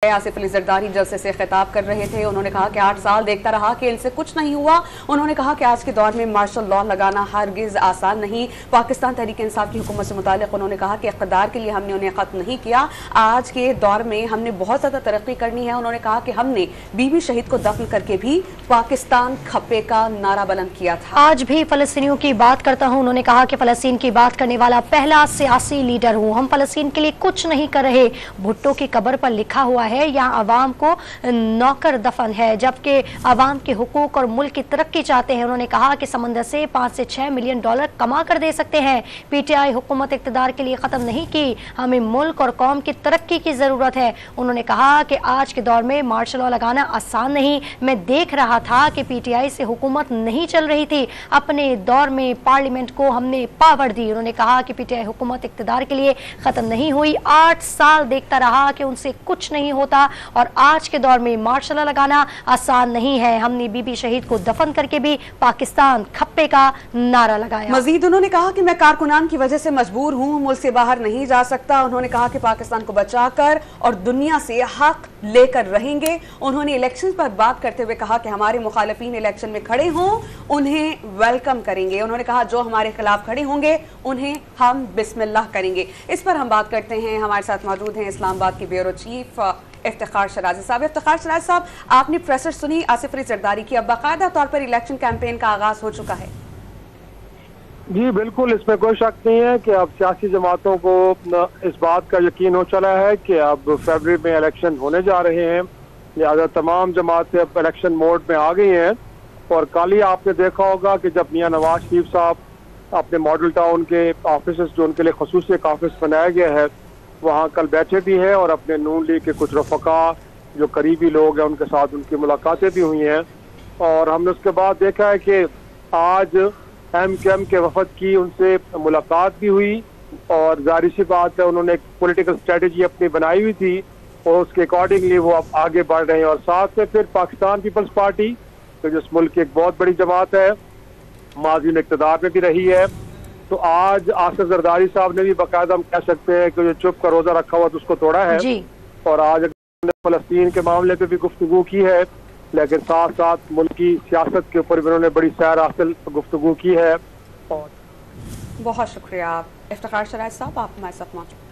आसिफ अली जरदारी जलसे से खिताब कर रहे थे। उन्होंने कहा कि 8 साल देखता रहा कि इनसे कुछ नहीं हुआ। उन्होंने कहा कि आज के दौर में मार्शल लॉ लगाना हरगिज आसान नहीं। पाकिस्तान तहरीक इंसाफ की हुकूमत से मुतालिक उन्होंने कहा कि इक़्तिदार के लिए हमने उन्हें ख़त्म नहीं किया, आज के दौर में हमने बहुत ज़्यादा तरक्की करनी है। उन्होंने कहा कि हमने बीबी शहीद को दफन करके भी पाकिस्तान खप्पे का नारा बुलंद किया था। आज भी फ़लस्तीनियों की बात करता हूँ। उन्होंने कहा कि फ़लस्तीन की बात करने वाला पहला सियासी लीडर हूँ। हम फ़लस्तीन के लिए कुछ नहीं कर रहे। भुट्टो की कब्र पर लिखा हुआ है यहाँ अवाम को नौकर दफन है, जबकि अवाम के हुकूक और मुल्क की तरक्की चाहते हैं। उन्होंने कहा कि समंदर से 5 से 6 मिलियन डॉलर कमा कर दे सकते हैं। पीटीआई हुकूमत इक़्तिदार के लिए ख़त्म नहीं की, हमें मुल्क और कौम की तरक्की की ज़रूरत है। उन्होंने कहा कि आज के दौर में मार्शल लॉ लगाना आसान नहीं। मैं देख रहा था कि पीटीआई से हुकूमत नहीं चल रही थी। अपने दौर में पार्लियामेंट को हमने पावर दी। उन्होंने कहा कि पीटीआई हुकूमत इक़्तिदार के लिए ख़त्म नहीं हुई। 8 साल देखता रहा कि उनसे कुछ नहीं होता और आज के दौर में मार्शल लॉ लगाना आसान नहीं है। हमने बीबी शहीद को दफन करके भी पाकिस्तान खप्पे का नारा लगाया। मजीद उन्होंने कहा कि मैं कारकुनान की वजह से मजबूर हूँ, मुल्क से बाहर नहीं जा सकता। उन्होंने कहा कि पाकिस्तान को बचाकर और दुनिया से हक लेकर रहेंगे। उन्होंने इलेक्शन पर बात करते हुए कहा कि हमारे मुखालिफिन इलेक्शन में खड़े हों, उन्हें वेलकम करेंगे। उन्होंने कहा जो हमारे खिलाफ खड़े होंगे उन्हें हम बिस्मिल्लाह करेंगे। इस पर हम बात करते हैं। हमारे साथ मौजूद हैं इस्लामाबाद के ब्यूरो चीफ इफ्तिखार शराजी साहब। इफ्तिखार शराजी साहब, आपने प्रेसर सुनी आसिफ अली जरदारी की, अब बाकायदा तौर पर इलेक्शन कैंपेन का आगाज हो चुका है? जी बिल्कुल, इसमें कोई शक नहीं है कि अब सियासी जमातों को इस बात का यकीन हो चला है कि अब फरवरी में इलेक्शन होने जा रहे हैं। लिहाजा तमाम जमातें अब इलेक्शन मोड में आ गई हैं। और कल ही आपने देखा होगा कि जब मियां नवाज शरीफ साहब अपने मॉडल टाउन के ऑफिस जो उनके लिए खसूसी एक ऑफिस बनाया गया है वहाँ कल बैठे भी हैं और अपने नून लीग के कुछ रफ़का जो करीबी लोग हैं उनके साथ उनकी मुलाकातें भी हुई हैं। और हमने उसके बाद देखा है कि आज MKM के वफद की उनसे मुलाकात भी हुई और जाहिर सी बात है उन्होंने एक पॉलिटिकल स्ट्रेटजी अपनी बनाई हुई थी और उसके अकॉर्डिंगली वो अब आगे बढ़ रहे हैं। और साथ में फिर पाकिस्तान पीपल्स पार्टी जो जिस मुल्क की एक बहुत बड़ी जमात है, माजी में इक़्तिदार में भी रही है, तो आज आसिफ जरदारी साहब ने भी बाकायदा हम कह सकते हैं कि जो चुप का रोजा रखा हुआ तो उसको तोड़ा है जी। और आज फलस्तीन के मामले पे भी गुफ्तगू की है, लेकिन साथ साथ मुल्क की सियासत के ऊपर भी उन्होंने बड़ी सैर हासिल गुफ्तगू की है। और बहुत शुक्रिया इफ्तिखार शराजी साहब, आप हमारे साथ मौजूद।